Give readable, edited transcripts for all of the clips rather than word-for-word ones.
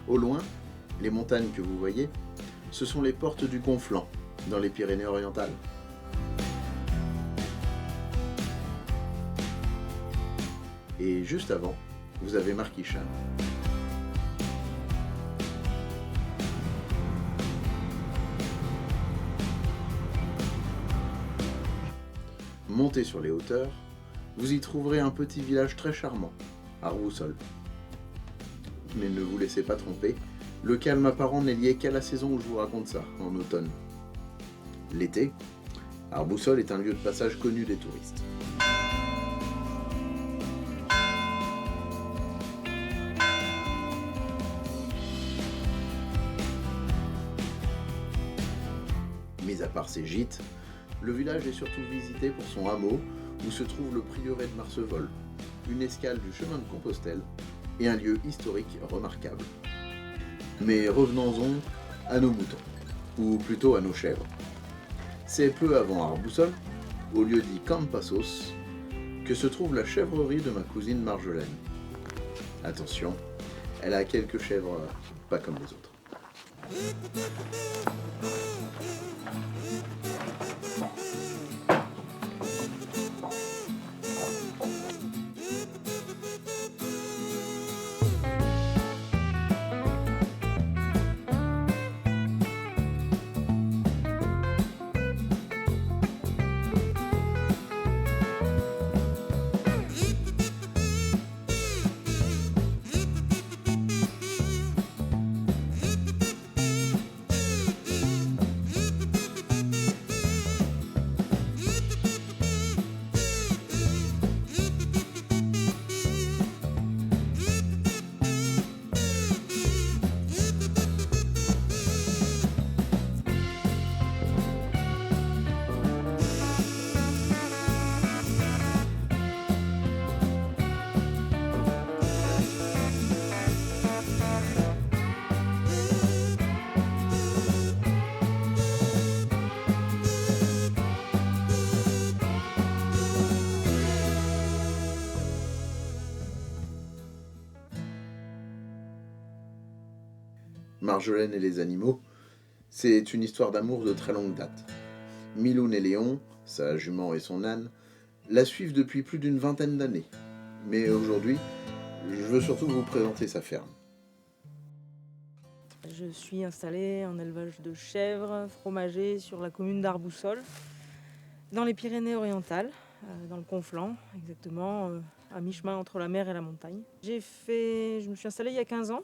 Au loin, les montagnes que vous voyez, ce sont les portes du Conflent, dans les Pyrénées-Orientales. Et juste avant, vous avez Marquichane. Montez sur les hauteurs, vous y trouverez un petit village très charmant, Arboussol. Mais ne vous laissez pas tromper, le calme apparent n'est lié qu'à la saison où je vous raconte ça, en automne. L'été, Arboussol est un lieu de passage connu des touristes. Mis à part ses gîtes, le village est surtout visité pour son hameau où se trouve le prieuré de Marcevol, une escale du chemin de Compostelle et un lieu historique remarquable. Mais revenons-en à nos moutons, ou plutôt à nos chèvres. C'est peu avant Arboussol, au lieu dit Campassos, que se trouve la chèvrerie de ma cousine Marjolaine. Attention, elle a quelques chèvres pas comme les autres. Marjolaine et les animaux, c'est une histoire d'amour de très longue date. Miloun et Léon, sa jument et son âne, la suivent depuis plus d'une vingtaine d'années. Mais aujourd'hui, je veux surtout vous présenter sa ferme. Je suis installée en élevage de chèvres fromagers sur la commune d'Arboussol, dans les Pyrénées-Orientales, dans le Conflent, exactement, à mi-chemin entre la mer et la montagne. Je me suis installée il y a 15 ans.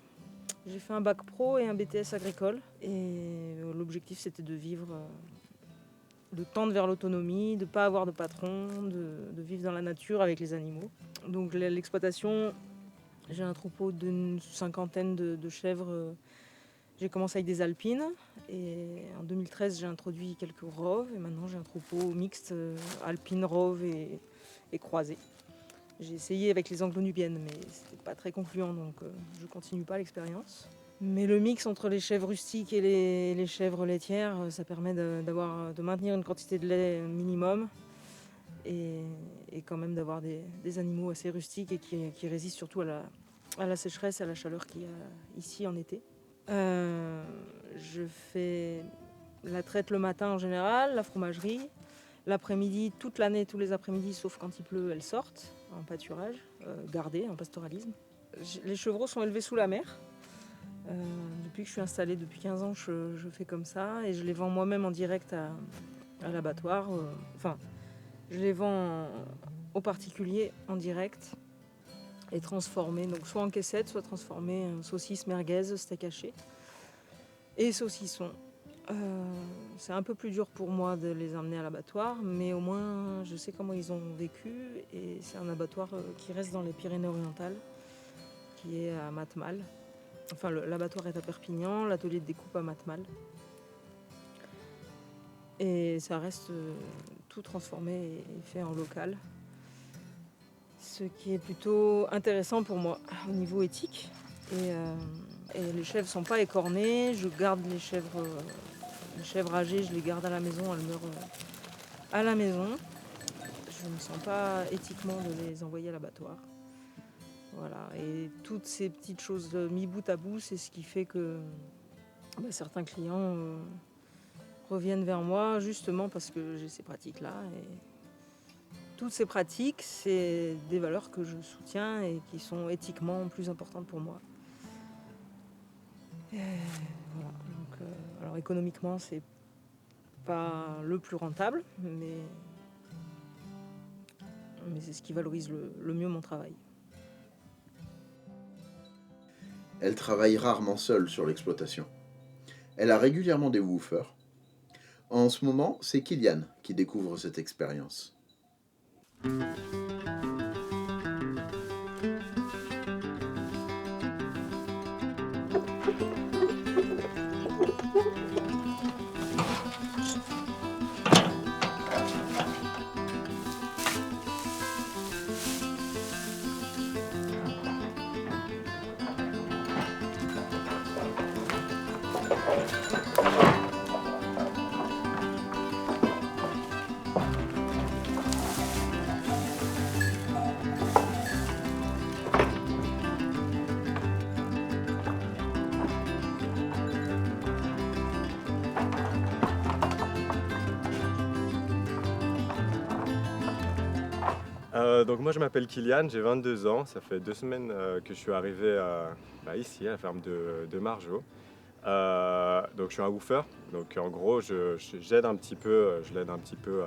J'ai fait un bac pro et un BTS agricole. Et l'objectif, c'était de vivre, de tendre vers l'autonomie, de ne pas avoir de patron, de vivre dans la nature avec les animaux. Donc l'exploitation, j'ai un troupeau d'une cinquantaine de chèvres. J'ai commencé avec des alpines et en 2013 j'ai introduit quelques roves et maintenant j'ai un troupeau mixte alpine, rove et croisé. J'ai essayé avec les anglo-nubiennes mais c'était pas très concluant donc je continue pas l'expérience. Mais le mix entre les chèvres rustiques et les chèvres laitières, ça permet de maintenir une quantité de lait minimum et quand même d'avoir des animaux assez rustiques et qui résistent surtout à la sécheresse et à la chaleur qu'il y a ici en été. Je fais la traite le matin en général, la fromagerie. L'après-midi, toute l'année, tous les après-midi, sauf quand il pleut, elles sortent en pâturage, gardées, en pastoralisme. Les chevreaux sont élevés sous la mer. Depuis que je suis installée, depuis 15 ans, je fais comme ça et je les vends moi-même en direct à l'abattoir. Je les vends aux particuliers en direct et transformés, donc soit en caissette, soit transformés en saucisses merguez, steak haché et saucissons. C'est un peu plus dur pour moi de les emmener à l'abattoir, mais au moins je sais comment ils ont vécu et c'est un abattoir qui reste dans les Pyrénées-Orientales, qui est à Matmal. Enfin, l'abattoir est à Perpignan, l'atelier de découpe à Matmal. Et ça reste tout transformé et fait en local. Ce qui est plutôt intéressant pour moi au niveau éthique. Et les chèvres ne sont pas écornées. Je garde les chèvres âgées, je les garde à la maison, elles meurent à la maison. Je ne me sens pas éthiquement de les envoyer à l'abattoir. Voilà. Et toutes ces petites choses mis bout à bout, c'est ce qui fait que certains clients reviennent vers moi justement parce que j'ai ces pratiques-là. Et toutes ces pratiques, c'est des valeurs que je soutiens et qui sont éthiquement plus importantes pour moi. Et voilà. Donc, alors économiquement, c'est pas le plus rentable, mais c'est ce qui valorise le mieux mon travail. Elle travaille rarement seule sur l'exploitation. Elle a régulièrement des woofers. En ce moment, c'est Kylian qui découvre cette expérience. Donc moi je m'appelle Kylian, j'ai 22 ans, ça fait 2 semaines que je suis arrivé ici à la ferme de Margeau. Donc je suis un woofer, donc en gros j'aide un petit peu, je l'aide un petit peu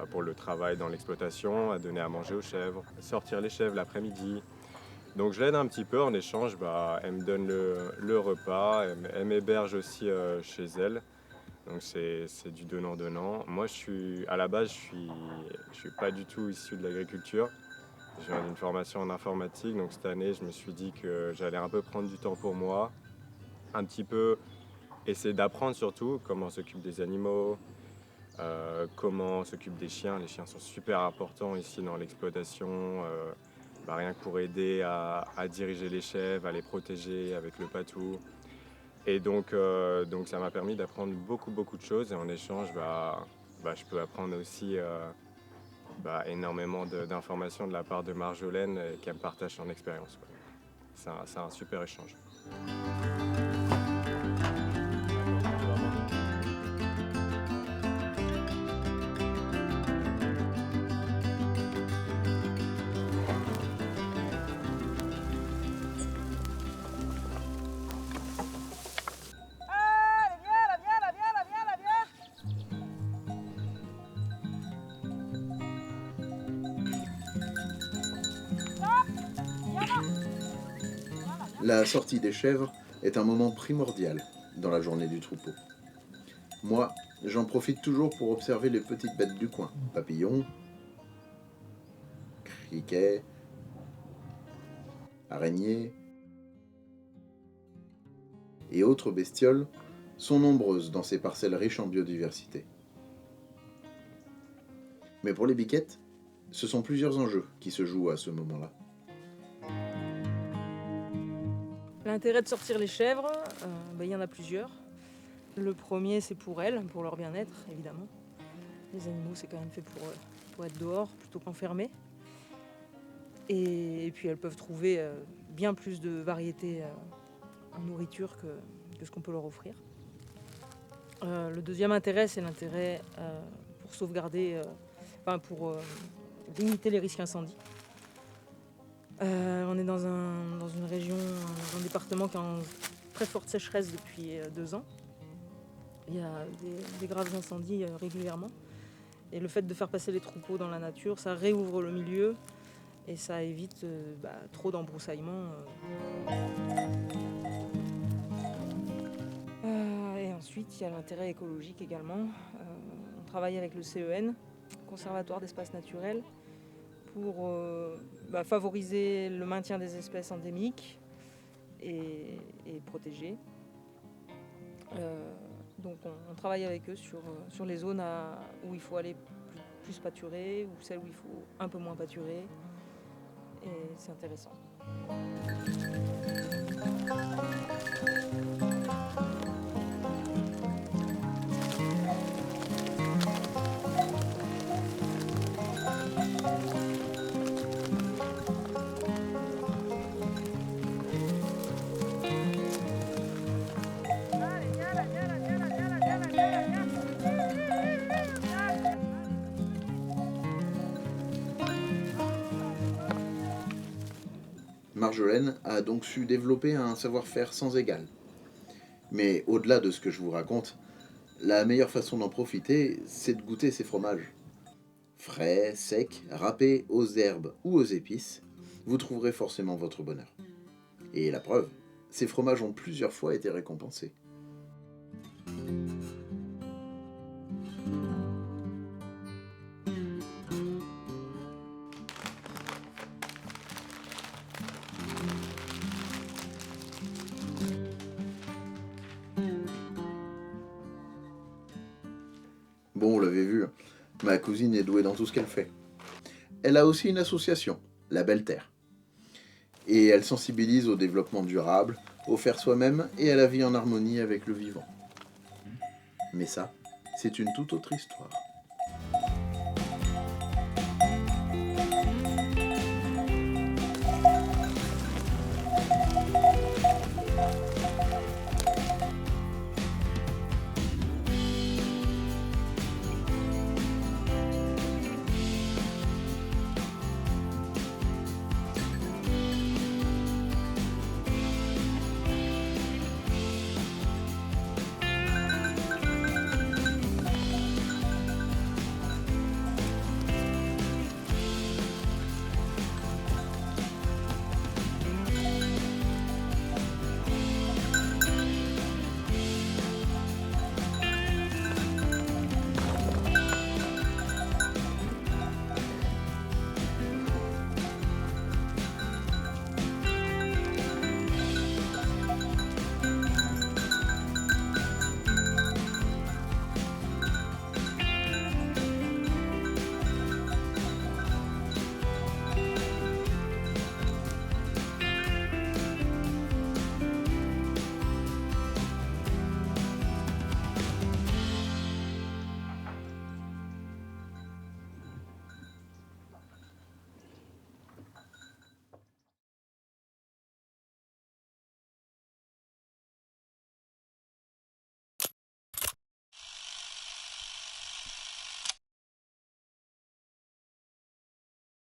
pour le travail dans l'exploitation, à donner à manger aux chèvres, sortir les chèvres l'après-midi. Donc je l'aide un petit peu, en échange elle me donne le repas, elle m'héberge aussi chez elle. Donc c'est du donnant-donnant. Moi à la base je suis pas du tout issu de l'agriculture. Je viens d'une formation en informatique, donc cette année je me suis dit que j'allais un peu prendre du temps pour moi, un petit peu essayer d'apprendre surtout comment on s'occupe des animaux, comment on s'occupe des chiens. Les chiens sont super importants ici dans l'exploitation, rien que pour aider à diriger les chèvres, à les protéger avec le patou. Et donc ça m'a permis d'apprendre beaucoup de choses et en échange je peux apprendre aussi énormément d'informations de la part de Marjolaine qui me partage son expérience. C'est un super échange. La sortie des chèvres est un moment primordial dans la journée du troupeau. Moi, j'en profite toujours pour observer les petites bêtes du coin. Papillons, criquets, araignées et autres bestioles sont nombreuses dans ces parcelles riches en biodiversité. Mais pour les biquettes, ce sont plusieurs enjeux qui se jouent à ce moment-là. L'intérêt de sortir les chèvres, il y en a plusieurs. Le premier, c'est pour elles, pour leur bien-être, évidemment. Les animaux, c'est quand même fait pour être dehors plutôt qu'enfermés. Et puis, elles peuvent trouver bien plus de variété en nourriture que ce qu'on peut leur offrir. Le deuxième intérêt, c'est l'intérêt pour sauvegarder, pour limiter les risques incendies. On est dans une région, dans un département qui est en très forte sécheresse depuis 2 ans. Il y a des graves incendies régulièrement. Et le fait de faire passer les troupeaux dans la nature, ça réouvre le milieu et ça évite trop d'embroussaillement. Et ensuite, il y a l'intérêt écologique également. On travaille avec le CEN, Conservatoire d'espaces naturels, pour favoriser le maintien des espèces endémiques et protégées. Donc on travaille avec eux sur les zones où il faut aller plus pâturer ou celles où il faut un peu moins pâturer. Et c'est intéressant. Marjolaine a donc su développer un savoir-faire sans égal. Mais au-delà de ce que je vous raconte, la meilleure façon d'en profiter, c'est de goûter ces fromages. Frais, secs, râpés aux herbes ou aux épices, vous trouverez forcément votre bonheur. Et la preuve, ces fromages ont plusieurs fois été récompensés. Bon, vous l'avez vu, ma cousine est douée dans tout ce qu'elle fait. Elle a aussi une association, la Belle Terre. Et elle sensibilise au développement durable, au faire soi-même et à la vie en harmonie avec le vivant. Mais ça, c'est une toute autre histoire.